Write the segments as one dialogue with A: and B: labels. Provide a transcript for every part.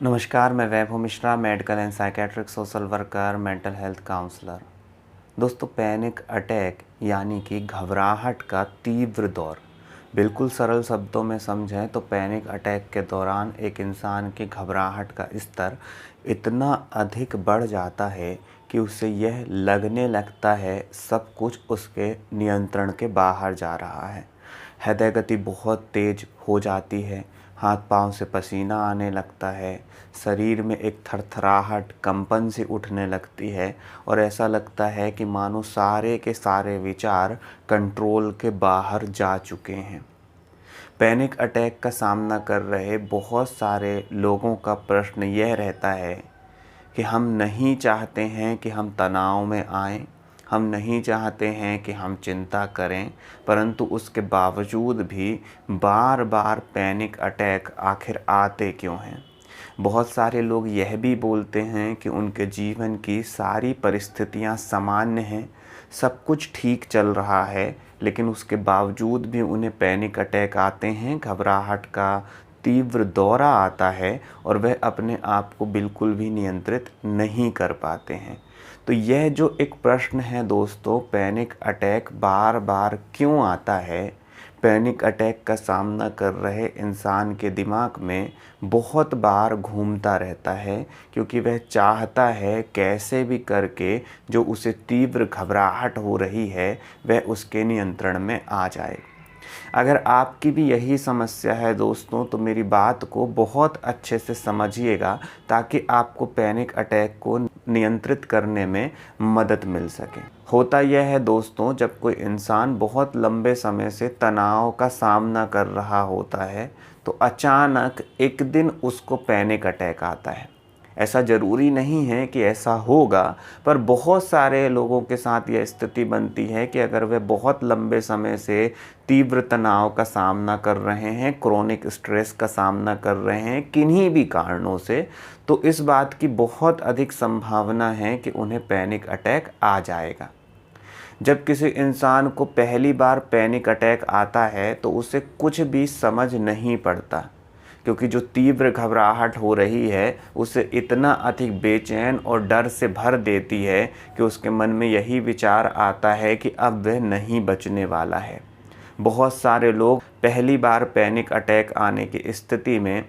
A: नमस्कार, मैं Vaibhav Mishra, medical and psychiatric social worker, mental health counsellor. दोस्तों, पैनिक अटैक यानी कि घबराहट का तीव्र दौर। बिल्कुल सरल शब्दों में समझें तो पैनिक अटैक के दौरान एक इंसान की घबराहट का स्तर इतना अधिक बढ़ जाता है कि उसे यह लगने लगता है सब कुछ उसके नियंत्रण के बाहर जा रहा है। हृदय गति बहुत तेज हो जाती है, हाथ पांव से पसीना आने लगता है, शरीर में एक थरथराहट कंपन सी उठने लगती है और ऐसा लगता है कि मानो सारे के सारे विचार कंट्रोल के बाहर जा चुके हैं। पैनिक अटैक का सामना कर रहे बहुत सारे लोगों का प्रश्न यह रहता है कि हम नहीं चाहते हैं कि हम तनाव में आएं, हम नहीं चाहते हैं कि हम चिंता करें, परंतु उसके बावजूद भी बार बार पैनिक अटैक आखिर आते क्यों हैं। बहुत सारे लोग यह भी बोलते हैं कि उनके जीवन की सारी परिस्थितियां सामान्य हैं, सब कुछ ठीक चल रहा है, लेकिन उसके बावजूद भी उन्हें पैनिक अटैक आते हैं, घबराहट का तीव्र दौरा आता है और वह अपने आप को बिल्कुल भी नियंत्रित नहीं कर पाते हैं। तो यह जो एक प्रश्न है दोस्तों, पैनिक अटैक बार बार क्यों आता है, पैनिक अटैक का सामना कर रहे इंसान के दिमाग में बहुत बार घूमता रहता है, क्योंकि वह चाहता है कैसे भी करके जो उसे तीव्र घबराहट हो रही है वह उसके नियंत्रण में आ जाए। अगर आपकी भी यही समस्या है दोस्तों, तो मेरी बात को बहुत अच्छे से समझिएगा ताकि आपको पैनिक अटैक को नियंत्रित करने में मदद मिल सके। होता यह है दोस्तों, जब कोई इंसान बहुत लंबे समय से तनाव का सामना कर रहा होता है तो अचानक एक दिन उसको पैनिक अटैक आता है। ऐसा ज़रूरी नहीं है कि ऐसा होगा, पर बहुत सारे लोगों के साथ यह स्थिति बनती है कि अगर वे बहुत लंबे समय से तीव्र तनाव का सामना कर रहे हैं, क्रोनिक स्ट्रेस का सामना कर रहे हैं किन्हीं भी कारणों से, तो इस बात की बहुत अधिक संभावना है कि उन्हें पैनिक अटैक आ जाएगा। जब किसी इंसान को पहली बार पैनिक अटैक आता है तो उसे कुछ भी समझ नहीं पड़ता, क्योंकि जो तीव्र घबराहट हो रही है उसे इतना अधिक बेचैन और डर से भर देती है कि उसके मन में यही विचार आता है कि अब वह नहीं बचने वाला है। बहुत सारे लोग पहली बार पैनिक अटैक आने की स्थिति में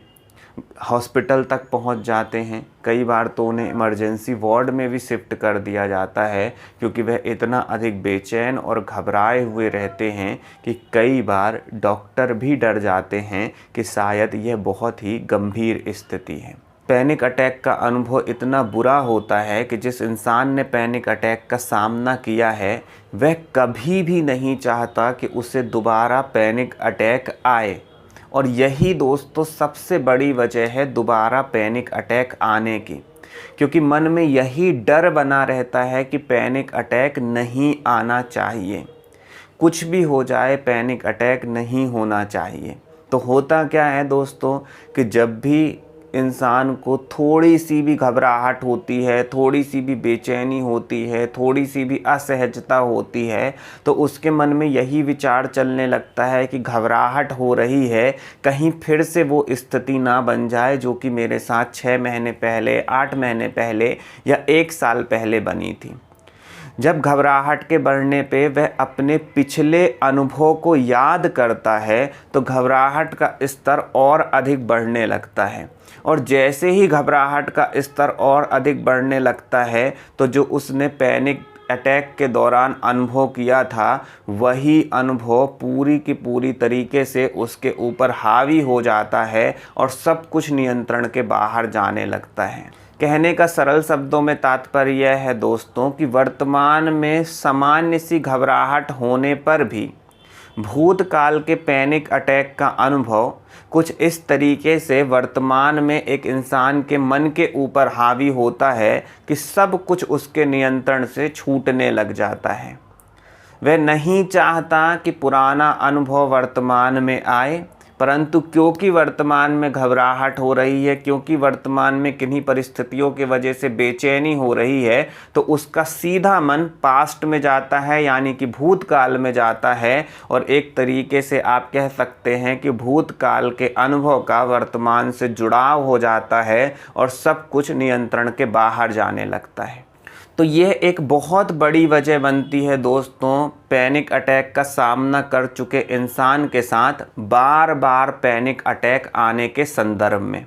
A: हॉस्पिटल तक पहुंच जाते हैं। कई बार तो उन्हें इमरजेंसी वार्ड में भी शिफ्ट कर दिया जाता है, क्योंकि वह इतना अधिक बेचैन और घबराए हुए रहते हैं कि कई बार डॉक्टर भी डर जाते हैं कि शायद यह बहुत ही गंभीर स्थिति है। पैनिक अटैक का अनुभव इतना बुरा होता है कि जिस इंसान ने पैनिक अटैक का सामना किया है वह कभी भी नहीं चाहता कि उसे दोबारा पैनिक अटैक आए। और यही दोस्तों सबसे बड़ी वजह है दोबारा पैनिक अटैक आने की, क्योंकि मन में यही डर बना रहता है कि पैनिक अटैक नहीं आना चाहिए, कुछ भी हो जाए पैनिक अटैक नहीं होना चाहिए। तो होता क्या है दोस्तों कि जब भी इंसान को थोड़ी सी भी घबराहट होती है, थोड़ी सी भी बेचैनी होती है, थोड़ी सी भी असहजता होती है, तो उसके मन में यही विचार चलने लगता है कि घबराहट हो रही है, कहीं फिर से वो स्थिति ना बन जाए जो कि मेरे साथ 6 महीने पहले, 8 महीने पहले या 1 साल पहले बनी थी। जब घबराहट के बढ़ने पे वह अपने पिछले अनुभव को याद करता है तो घबराहट का स्तर और अधिक बढ़ने लगता है, और जैसे ही घबराहट का स्तर और अधिक बढ़ने लगता है तो जो उसने पैनिक अटैक के दौरान अनुभव किया था वही अनुभव पूरी की पूरी तरीके से उसके ऊपर हावी हो जाता है और सब कुछ नियंत्रण के बाहर जाने लगता है। कहने का सरल शब्दों में तात्पर्य यह है दोस्तों कि वर्तमान में सामान्य सी घबराहट होने पर भी भूतकाल के पैनिक अटैक का अनुभव कुछ इस तरीके से वर्तमान में एक इंसान के मन के ऊपर हावी होता है कि सब कुछ उसके नियंत्रण से छूटने लग जाता है। वह नहीं चाहता कि पुराना अनुभव वर्तमान में आए, परंतु क्योंकि वर्तमान में घबराहट हो रही है, क्योंकि वर्तमान में किन्हीं परिस्थितियों की वजह से बेचैनी हो रही है, तो उसका सीधा मन पास्ट में जाता है, यानी कि भूतकाल में जाता है। और एक तरीके से आप कह सकते हैं कि भूतकाल के अनुभव का वर्तमान से जुड़ाव हो जाता है और सब कुछ नियंत्रण के बाहर जाने लगता है। तो यह एक बहुत बड़ी वजह बनती है दोस्तों, पैनिक अटैक का सामना कर चुके इंसान के साथ बार बार पैनिक अटैक आने के संदर्भ में।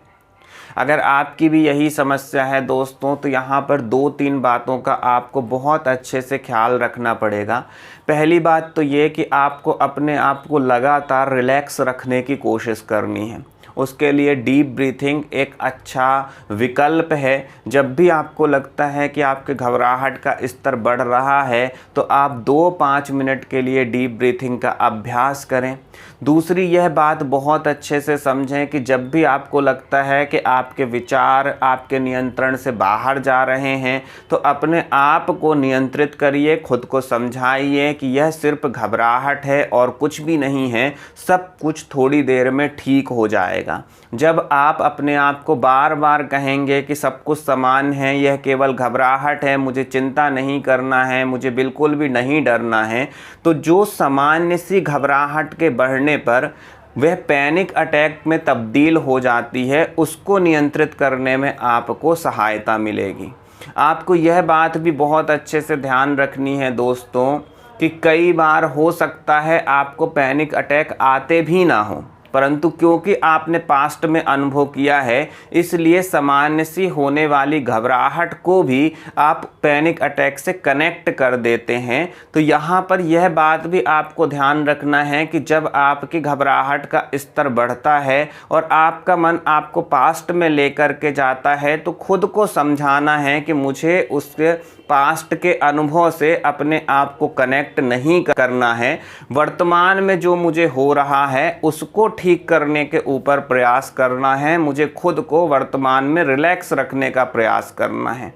A: अगर आपकी भी यही समस्या है दोस्तों, तो यहाँ पर 2-3 बातों का आपको बहुत अच्छे से ख्याल रखना पड़ेगा। पहली बात तो ये कि आपको अपने आप को लगातार रिलैक्स रखने की कोशिश करनी है। उसके लिए डीप ब्रीथिंग एक अच्छा विकल्प है। जब भी आपको लगता है कि आपके घबराहट का स्तर बढ़ रहा है, तो आप 2-5 मिनट के लिए डीप ब्रीथिंग का अभ्यास करें। दूसरी यह बात बहुत अच्छे से समझें कि जब भी आपको लगता है कि आपके विचार आपके नियंत्रण से बाहर जा रहे हैं, तो अपने आप को नियंत्रित करिए, खुद को समझाइए कि यह सिर्फ घबराहट है और कुछ भी नहीं है, सब कुछ थोड़ी देर में ठीक हो जाएगा। जब आप अपने आप को बार बार कहेंगे कि सब कुछ समान है, यह केवल घबराहट है, मुझे चिंता नहीं करना है, मुझे बिल्कुल भी नहीं डरना है, तो जो सामान्य सी घबराहट के बढ़ने पर वह पैनिक अटैक में तब्दील हो जाती है, उसको नियंत्रित करने में आपको सहायता मिलेगी। आपको यह बात भी बहुत अच्छे से ध्यान रखनी है दोस्तों कि कई बार हो सकता है आपको पैनिक अटैक आते भी ना हो, परंतु क्योंकि आपने पास्ट में अनुभव किया है, इसलिए सामान्य सी होने वाली घबराहट को भी आप पैनिक अटैक से कनेक्ट कर देते हैं। तो यहाँ पर यह बात भी आपको ध्यान रखना है कि जब आपकी घबराहट का स्तर बढ़ता है और आपका मन आपको पास्ट में लेकर के जाता है, तो खुद को समझाना है कि मुझे उसके पास्ट के अनुभव से अपने आप को कनेक्ट नहीं करना है, वर्तमान में जो मुझे हो रहा है उसको ठीक करने के ऊपर प्रयास करना है, मुझे खुद को वर्तमान में रिलैक्स रखने का प्रयास करना है।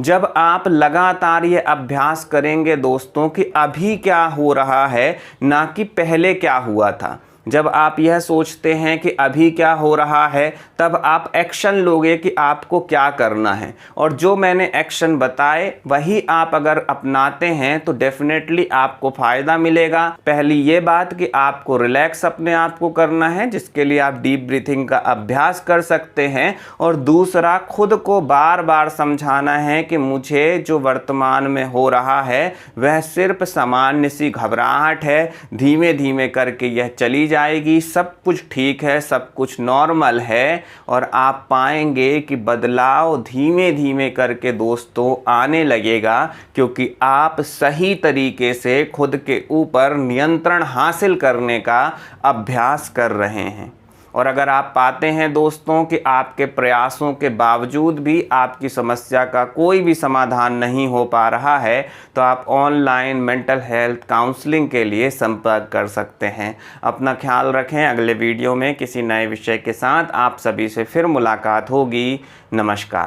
A: जब आप लगातार ये अभ्यास करेंगे दोस्तों कि अभी क्या हो रहा है, ना कि पहले क्या हुआ था, जब आप यह सोचते हैं कि अभी क्या हो रहा है, तब आप एक्शन लोगे कि आपको क्या करना है, और जो मैंने एक्शन बताए वही आप अगर अपनाते हैं तो डेफिनेटली आपको फ़ायदा मिलेगा। पहली ये बात कि आपको रिलैक्स अपने आप को करना है, जिसके लिए आप डीप ब्रीथिंग का अभ्यास कर सकते हैं, और दूसरा खुद को बार बार समझाना है कि मुझे जो वर्तमान में हो रहा है वह सिर्फ सामान्य सी घबराहट है, धीमे धीमे करके यह चली जाएगी, सब कुछ ठीक है, सब कुछ नॉर्मल है, और आप पाएंगे कि बदलाव धीमे धीमे करके दोस्तों आने लगेगा, क्योंकि आप सही तरीके से खुद के ऊपर नियंत्रण हासिल करने का अभ्यास कर रहे हैं। और अगर आप पाते हैं दोस्तों कि आपके प्रयासों के बावजूद भी आपकी समस्या का कोई भी समाधान नहीं हो पा रहा है, तो आप ऑनलाइन मेंटल हेल्थ काउंसलिंग के लिए संपर्क कर सकते हैं। अपना ख्याल रखें। अगले वीडियो में किसी नए विषय के साथ आप सभी से फिर मुलाकात होगी। नमस्कार।